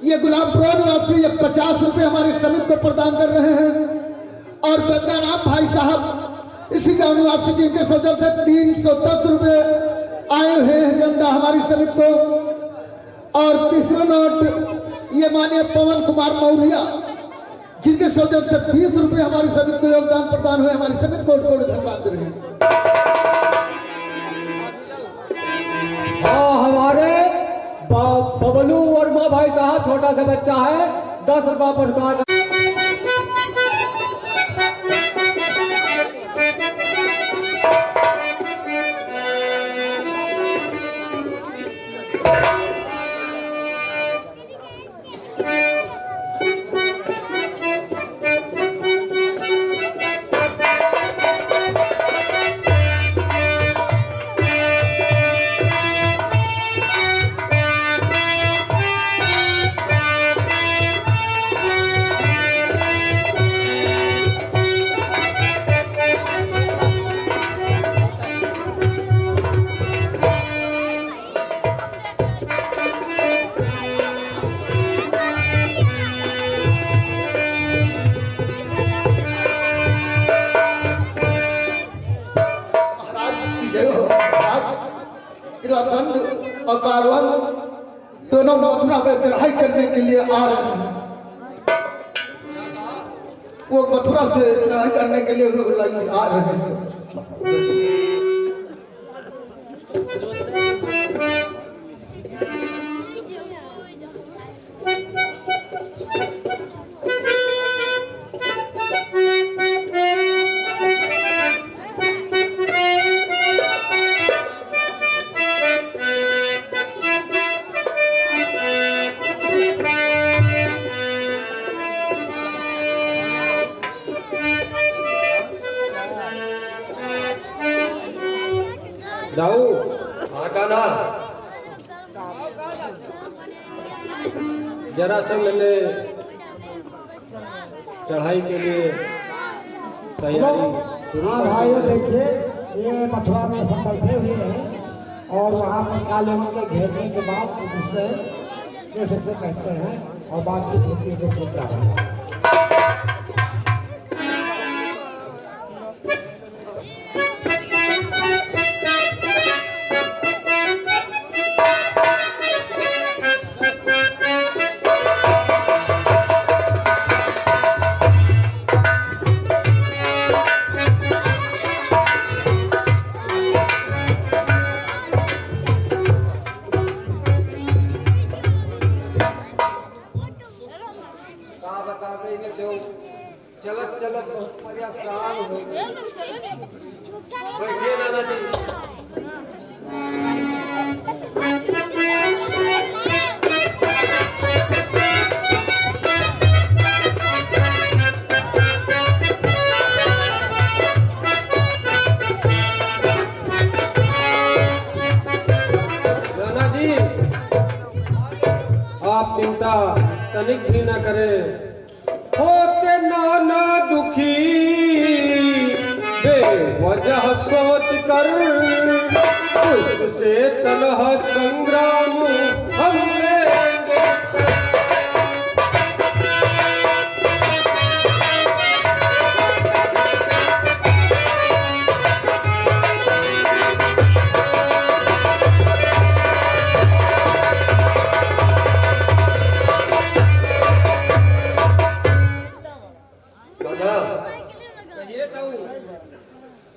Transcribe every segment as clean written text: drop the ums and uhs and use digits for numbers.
ये गुलामपुरा निवासी ये 50 रुपए हमारे समिति को प्रदान कर रहे हैं। और गंगाराम भाई साहब इसी गांव निवासी जिनके सौजन से 310 रुपए आए हुए हैं जनता हमारी समिति को। और तीसरा नोट ये माननीय पवन कुमार मौर्य जिनके सौजन से 20 रुपए हमारी समिति को योगदान प्रदान हुए। हमारी समिति को धन्यवाद दे रहे हैं। हमारे बबलू वर्मा भाई साहब छोटा सा बच्चा है 10 रुपया पुरस्कार। और कारवान दोनों मथुरा में चढ़ाई करने के लिए आ रहे हैं। वो मथुरा से चढ़ाई करने के लिए आ रहे हैं। जाऊ काना जरा सा मैंने चढ़ाई के लिए तैयारी शुरू। हाँ भाइयों देखिए ये मथुरा में सब बैठे हुए हैं और वहाँ पर काले के घेरने के बाद उनसे कैसे से कहते हैं और बातचीत होती है। देखो क्या होगा। चलत चलत परेशान हो गए। बैठिए नाना जी। नाना जी आप चिंता तनिक भी न करें। होते नाना दुखी बेवजह सोच कर उससे तनहा संग्राम हम लेंगे।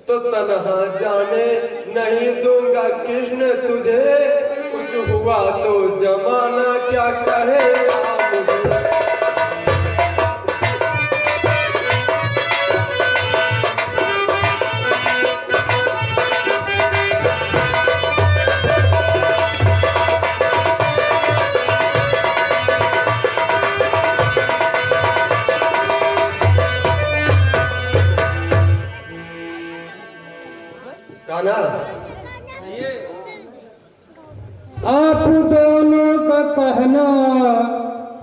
तो तन्हा जाने नहीं दूंगा कृष्ण तुझे, कुछ हुआ तो जमाना क्या कहेगा मुझे। काना आप दोनों का कहना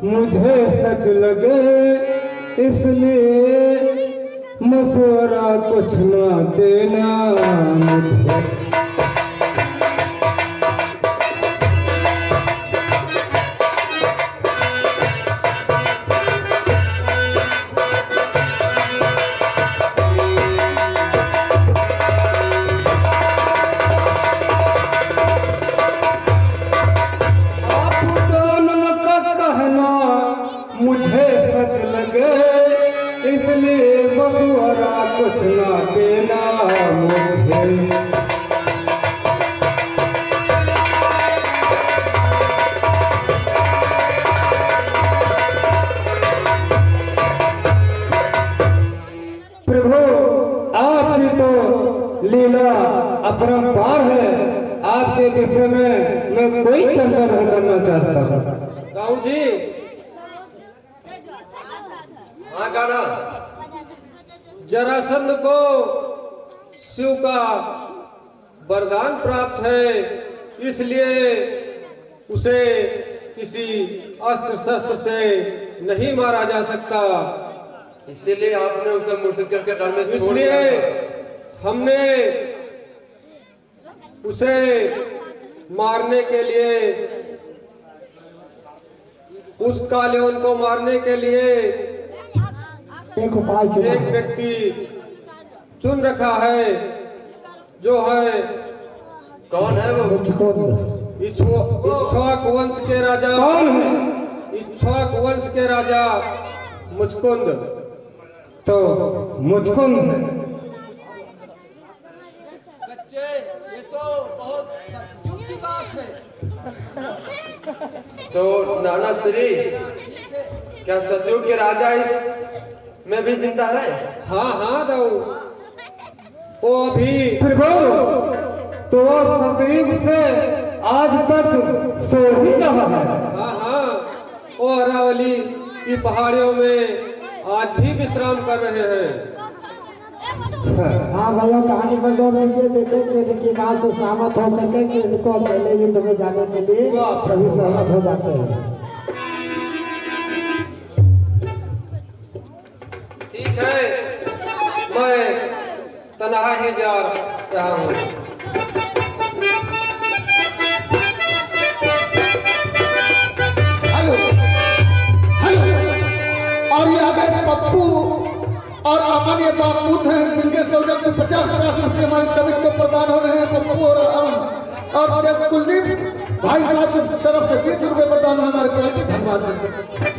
मुझे सच लगे, इसलिए मशवरा कुछ ना देना मुझे। अपरंपार है, आपके विषय में मैं कोई चर्चा नहीं करना चाहता। दाऊ जी, हाँ गाना। जरासंध को शिव का वरदान प्राप्त है, इसलिए उसे किसी अस्त्र शस्त्र से नहीं मारा जा सकता। इसीलिए आपने उसे मूर्छित करके रण में छोड़ इसलिए दिया। हमने उसे मारने के लिए, उस कालेवन को मारने के लिए एक उपाय चुना एक व्यक्ति चुन रखा है, जो है कौन है वो? मुझको इक्ष्वाकु वंश के राजा। कौन है? इक्ष्वाकु वंश के राजा मुचकुंद। तो मुचकुंद है। बच्चे, ये तो बहुत ताज्जुब की बात है। तो नाना श्री, क्या सतयुग के राजा इस में भी जिंदा है? हाँ हाँ दाऊ, वो अभी प्रभु, तो वो सतयुग से आज तक सो ही रहा है। हाँ हाँ, वो अरावली की पहाड़ियों में आज भी विश्राम कर रहे हैं। हाँ भैया, कहानी पर दो भेजे देखे कि इनकी बात से सहमत होकर के कि इनको अकेले युद्ध में जाने के लिए सभी सहमत हो जाते हैं। ठीक है, मैं तनहा ही जा रहा हूँ। हेलो हेलो, और ये आ गए पप्पू और अमन, ये बापूत हैं, जिनके सौजन्य से 50-50 रुपये हमारे समिति को प्रदान हो रहे हैं। पप्पू और अमन, और जब कुलदीप भाई साहब की तरफ से 20 रुपये प्रदान हुआ, हमारे को धन्यवाद देते हैं।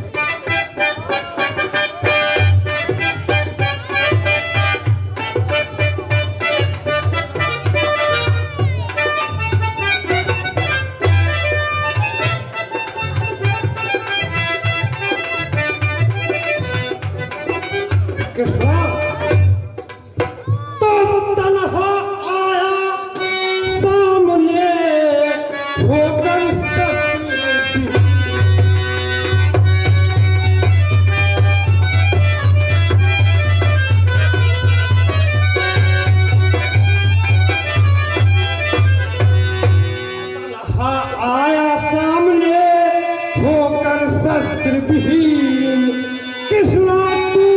कृष्णा, तो तन्हा आया सामने होकर तन्हा आया सामने होकर शस्त्र विहीन। कृष्णा तू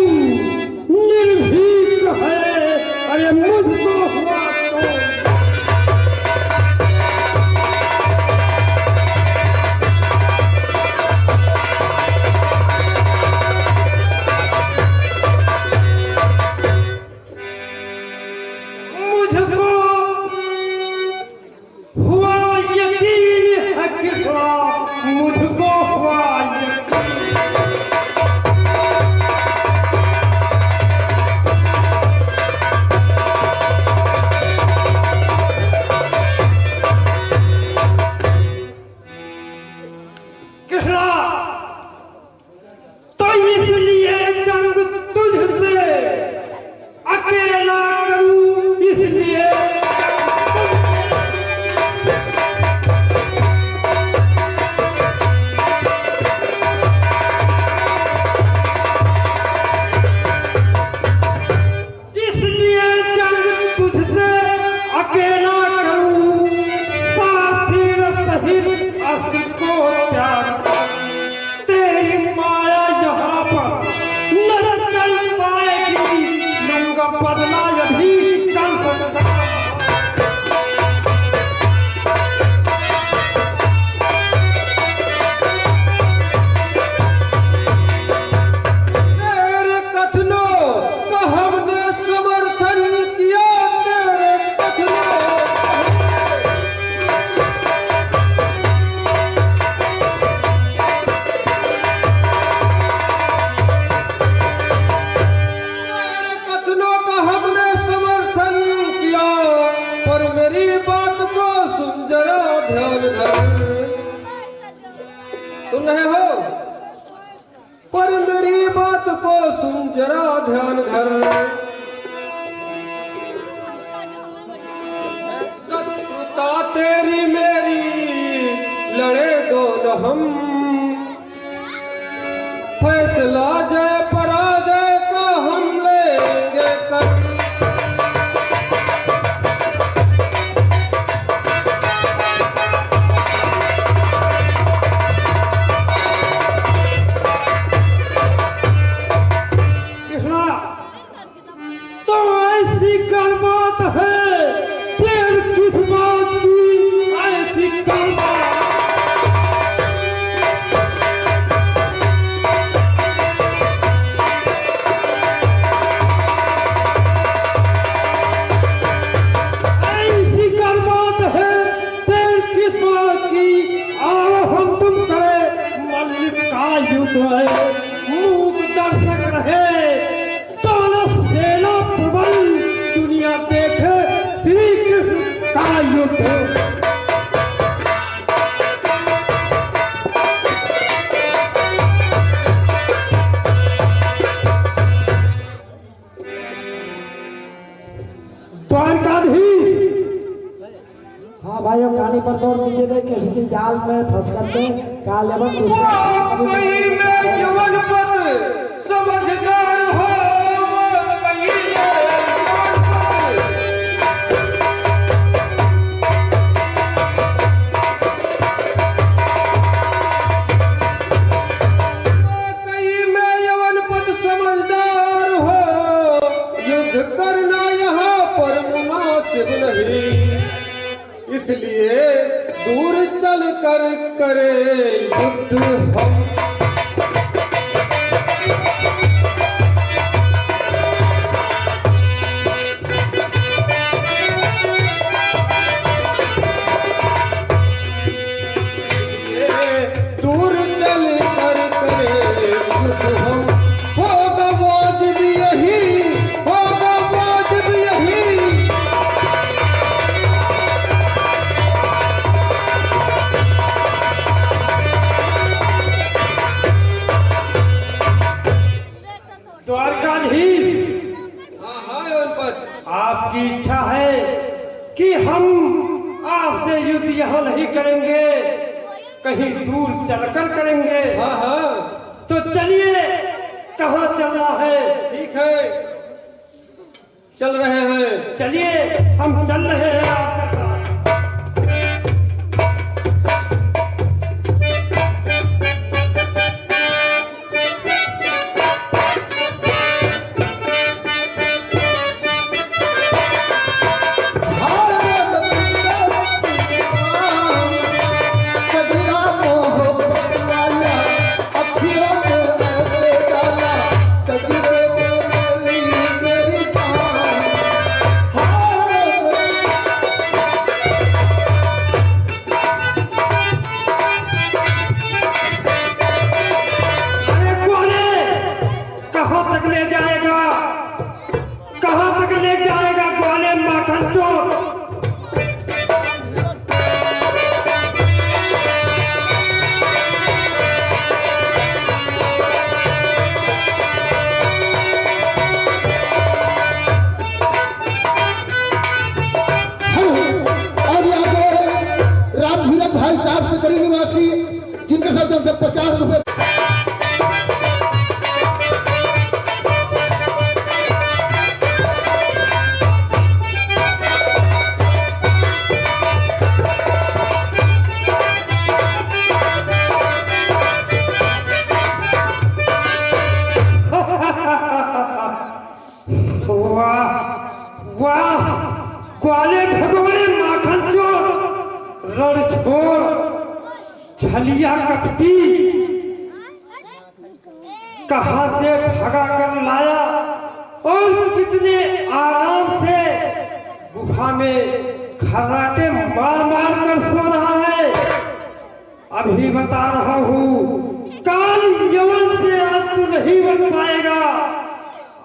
निर्भीक है, अरे मुझको हुआ तो मुझको हुआ यकीन है कृष्णा, मुझको हुआ यकीन। कृष्णा, तो इसलिए जंग तुझसे अकेला करूं, इसलिए इसलिए जंग तुझसे अकेला करूं, साथी सहित अस्त्र को त्याग। तेरी माया यहाँ पर न चल पाएगी, लूंगा बदला यही कर सकता। तेरे कथनों का हमने समर्थन किया, तेरे कथनों तेरे कथनों का हमने समर्थन किया, पर मेरी बात को सुन जरा ध्यान धर। सुन रहे हो? पर मेरी बात को सुन जरा ध्यान धर। हम फैसला जय पराजय का हम लेंगे कर। कृष्णा तो ऐसी कर बात है, फिर किस बात की ऐसी कर बात। ऐसी कर बात है, फिर किस बात की। आओ हम तुम करे मल्लिक का युद्ध है, मूक दर्शक रहे दोनों सेना प्रबल, दुनिया देखे श्री कृष्ण का युद्ध। द्वारकाधीश। हाँ भाइयों, कहानी पर गौर कीजिए थे किसी की जाल में फंस करके कालेवन कोई में यवन पद समझदार हो, कोई में यवन पद। कोई में यवन पद समझदार हो, युद्ध करना यहाँ पर मुनासिब नहीं, इसलिए दूर चल कर करे युद्ध हम। दूर चल कर करे युद्ध हम। होगा वाजिब यही, होगा वाजिब यही। द्वारकाधीश। हाँ हाँ यवनपद, आपकी इच्छा है कि हम आपसे युद्ध यहाँ नहीं करेंगे, कहीं दूर चलकर करेंगे। हाँ हाँ तो चलिए, कहाँ चलना है? ठीक है, चल रहे हैं। चलिए, हम चल रहे हैं आपके साथ। जिनके साथ हमसे 50 रुपए वाह, ग्वाले भगवाने माखन चोर, रण छोड़, छलिया कपटी, कहां से भगा कर लाया और कितने आराम से गुफा में खर्राटे मार मार कर सो रहा है। अभी बता रहा हूं, काल यवन से आज तू नहीं बन पाएगा।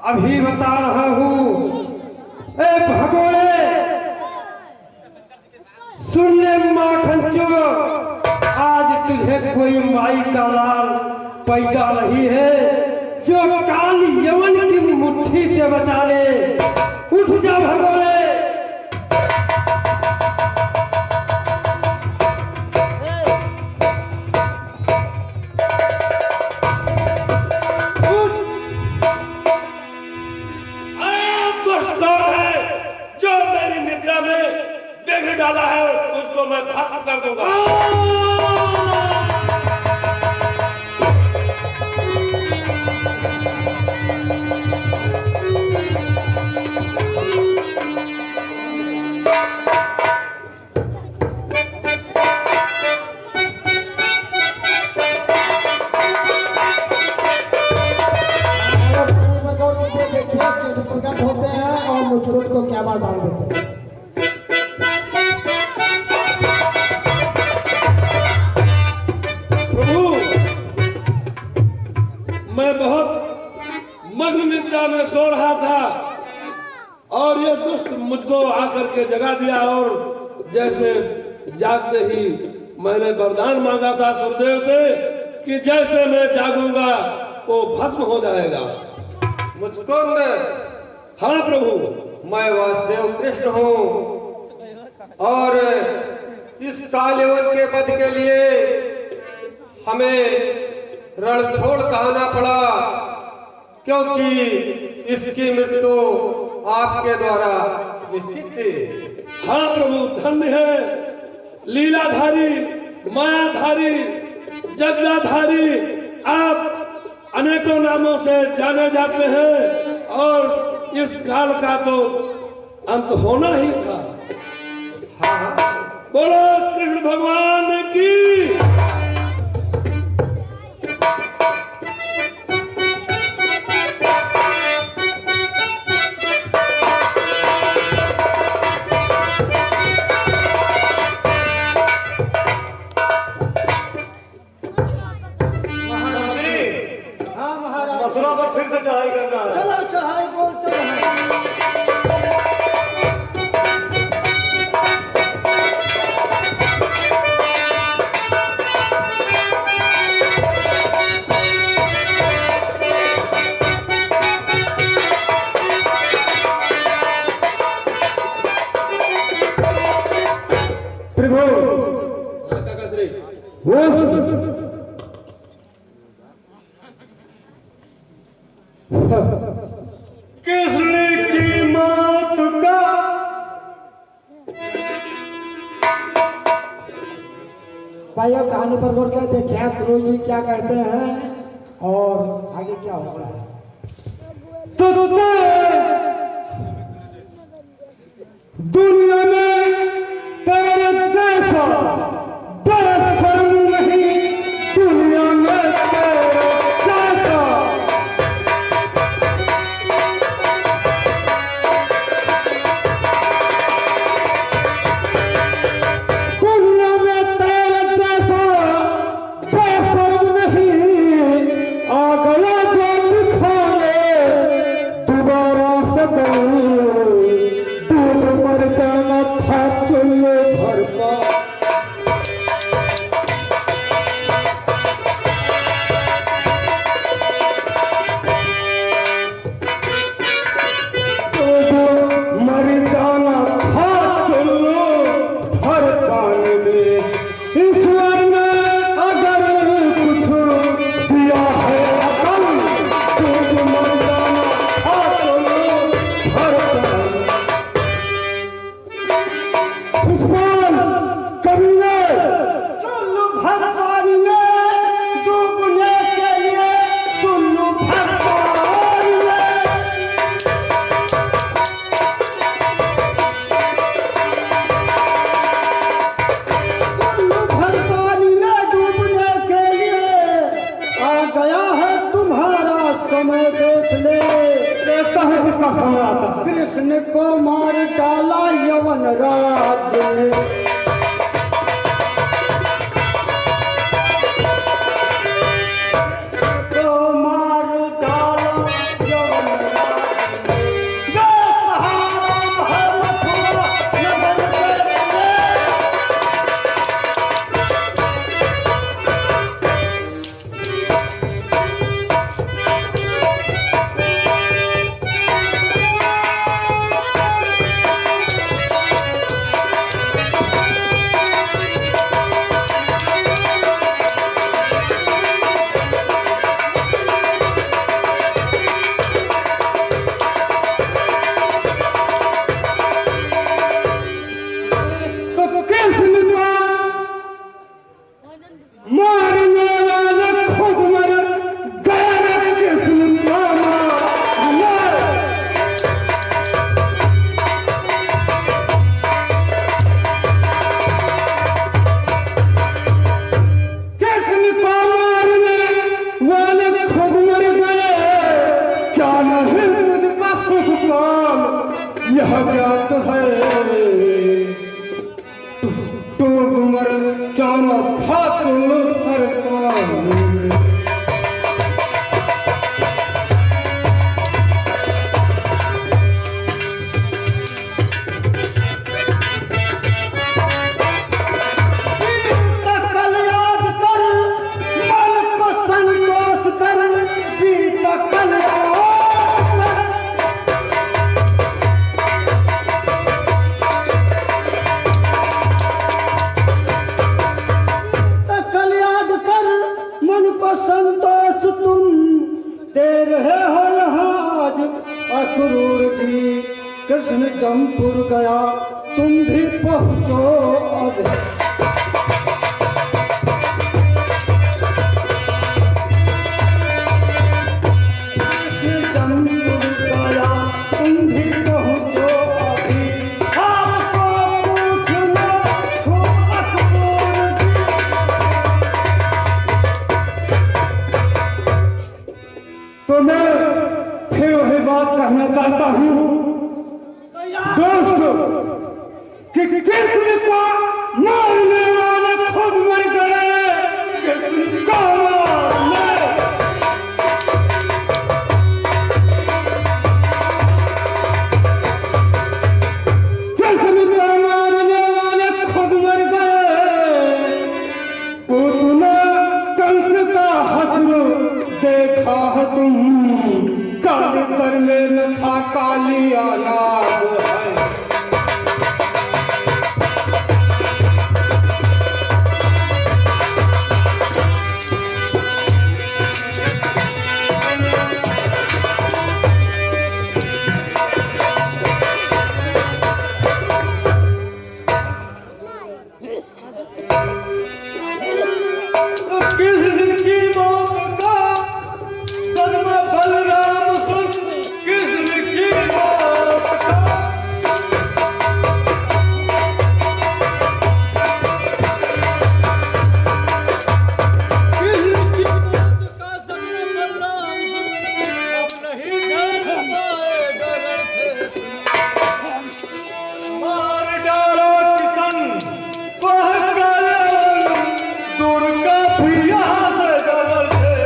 अभी बता रहा हूं, ए भगोड़े सुन ले माखन चोर, आज तुझे कोई माई का लाल पैदा नहीं है जो काल यवन की मुट्ठी से बचा ले। उठ जा भगोड़े। मैं बहुत मग्न निद्रा में सो रहा था और ये दुष्ट मुझको आकर के जगा दिया और जैसे जागते ही मैंने वरदान मांगा था सूर्यदेव से कि जैसे मैं जागूंगा वो भस्म हो जाएगा। मुचकुंद, हाँ प्रभु, मैं वासुदेव कृष्ण हूँ और इस कालेवन के वध के लिए हमें रण छोड़ कहना पड़ा क्योंकि इसकी मृत्यु आपके द्वारा निश्चित थी। हाँ प्रभु, धन्य है लीलाधारी, मायाधारी, जगदाधारी, आप अनेकों नामों से जाने जाते हैं और इस काल का तो अंत होना ही था। बोलो कृष्ण भगवान की। मथुरा पर फिर से चढ़ाई करना है। चलो चढ़ाई बोलते हैं। प्रभु कृष्ण की मौत का भाइयों कहानी पर गौर कर देखिए क्रूर जी क्या कहते हैं और आगे क्या हो रहा है। तो दुनिया में तेरे जैसा बड़ा शर्म नहीं, दुनिया में तेरे जैसा दुनिया में तेरे जैसा बड़ा शर्म नहीं। आ गया जो दिखाने दोबारा से दूध मर जाना था चुल्लू भर का। मर जाना था चुल्लू भर पानी में। ईश्वर ने अगर कुछ दिया है अकल, दूध मर जाना था चुल्लू भर पानी। सुषमान कभी चुल्लू भर पानी में डूबने के लिए चुल्लू भर पानी में। चुल्लू भर पानी में डूबने के लिए आ गया है तुम्हारा समय, देख ले। किसका समय आता है? कृष्ण को मार डाला यवन राज्य ने। तो मार डाला यवन राज्य ने। बेसहारा है मथुरा नगर के लिए। तो कृष्ण को मारने वाला खुद मर गया। कृष्ण को मारने कृष्ण को मारने वाले खुद मर गए। क्या नहीं तुझका सुषमान यह ज्ञात है। तू मर जाना था चुल्लू भर पानी में। दे रहे हो यहाँ आज अक्रूर जी। कृष्ण जमपुर गया, तुम भी पहुँचो अब। कृष्ण जमपुर गया, तुम भी पहुँचो अभी। आपको पूछना हो अक्रूर जी। तो मैं फिर वही बात कहना चाहता हूँ दोस्तों कि कृष्ण का मारने वाले खुद मर गए। कृष्ण का मारने वाले खुद मर गए। उतना कंस का हस्र देखा है तुम, काले तरले में था काली आलाद है। कृष्ण की मौत का सदमा बलराम सुन, कृष्ण की मौत का। कृष्ण की मौत का सदमा बलराम सुन, अब नहीं झेल पाएगा रथ। मार डालो किसन वह काले दुर्गा प्रिया से डरल थे।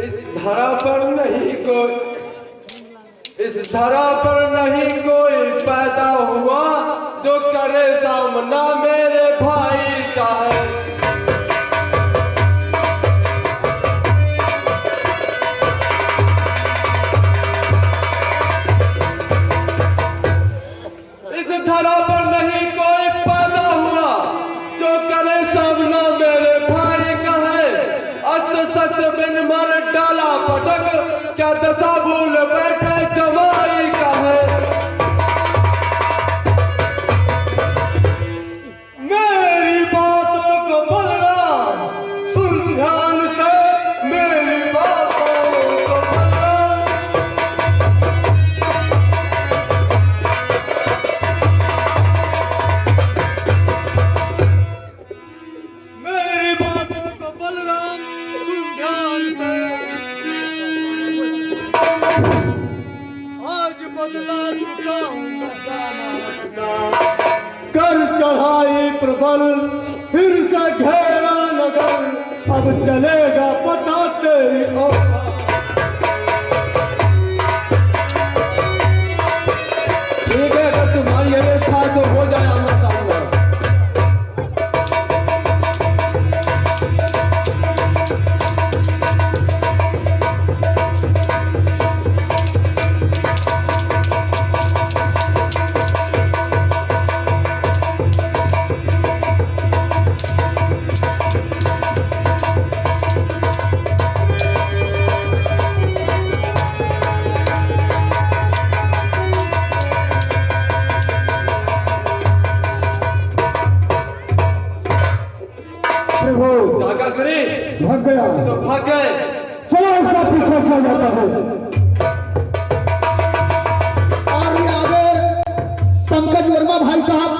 इस धरा पर नहीं कोई, इस धरा पर नहीं कोई पैदा हुआ जो करे सामना मेरे भाई का है। इस धरा पर नहीं कोई पैदा हुआ जो करे सामना मेरे भाई का है। अस्त्र शस्त्र बिन मर डाला पटक, क्या दशा भूल बैठे जमाई का है। मेरी बातों को बलराम सुन ध्यान से, मेरी बातों को बलराम। मेरी बातों को बलराम सुन ध्यान से। आज बदला चुकाऊंगा जाना का। कर चढ़ाई प्रबल फिर से घेरा नगर, अब चलेगा पता तेरी औकात। ठीक है, अगर तुम्हारी ये इच्छा तो हो जाए आमना सामना। प्रभु काकाश्री भाग गया। तो भाग गए। चलो इसका पीछा किया जाता है। और ये आगे पंकज वर्मा भाई साहब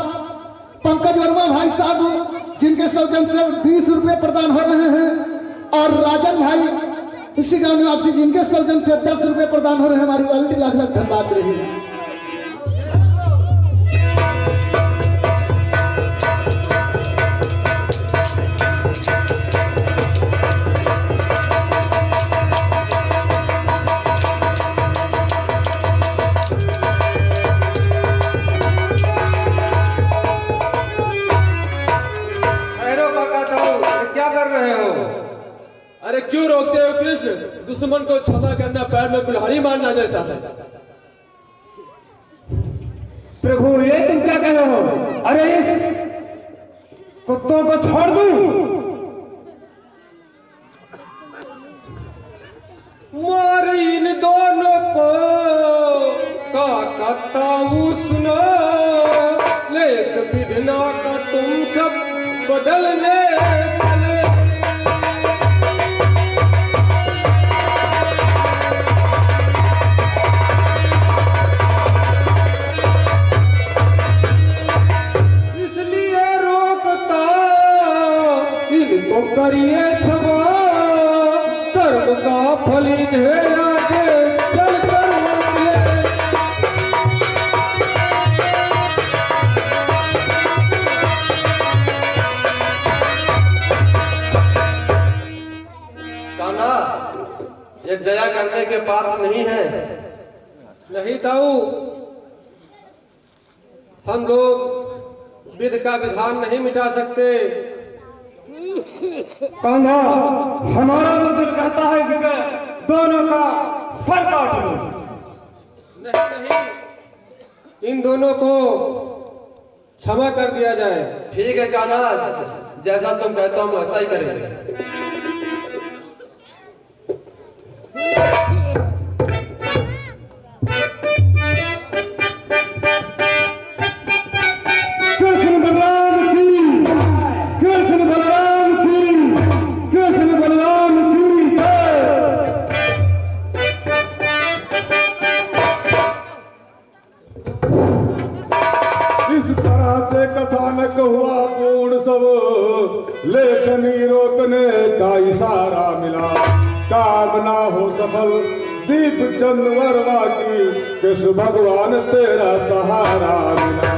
जिनके सौजन से 20 रुपए प्रदान हो रहे हैं, और राजन भाई इसी गांव निवासी जिनके सौजन से 10 रुपए प्रदान हो रहे हैं। हमारी वाली लाख लाख धन्यवाद रही। अरे क्यों रोकते हो कृष्ण? दुश्मन को क्षमा करना पैर में कुल्हाड़ी मारना जैसा है। प्रभु ये तुम क्या कह रहे हो? अरे कुत्तों को छोड़ दूं? मार इन दोनों को का कताऊ सुनो, लेख विधना का तुम सब बदलने चले। इसलिए रोकता इनको करिए क्षमा, कर्म का फल ढेर आगे चल कर निकले। कान्हा, ये दया करने के पात्र नहीं है। नहीं ताऊ, हम लोग विधि का विधान नहीं मिटा सकते। कान्हा, हमारा तो दिल कहता है कि दोनों का सर काट लो। नहीं नहीं, इन दोनों को क्षमा कर दिया जाए। ठीक है कान्हा, जैसा तुम कहते हो हम वैसा ही करेंगे। कृष्ण बलराम की, कृष्ण बलराम की, कृष्ण बलराम की जय। इस तरह से कथानक हुआ पूर्ण सब, लेखनी रोकने का इशारा मिला। कामना हो सफल दीप चंद वर्मा की, कृष्ण भगवान तेरा सहारा मिला।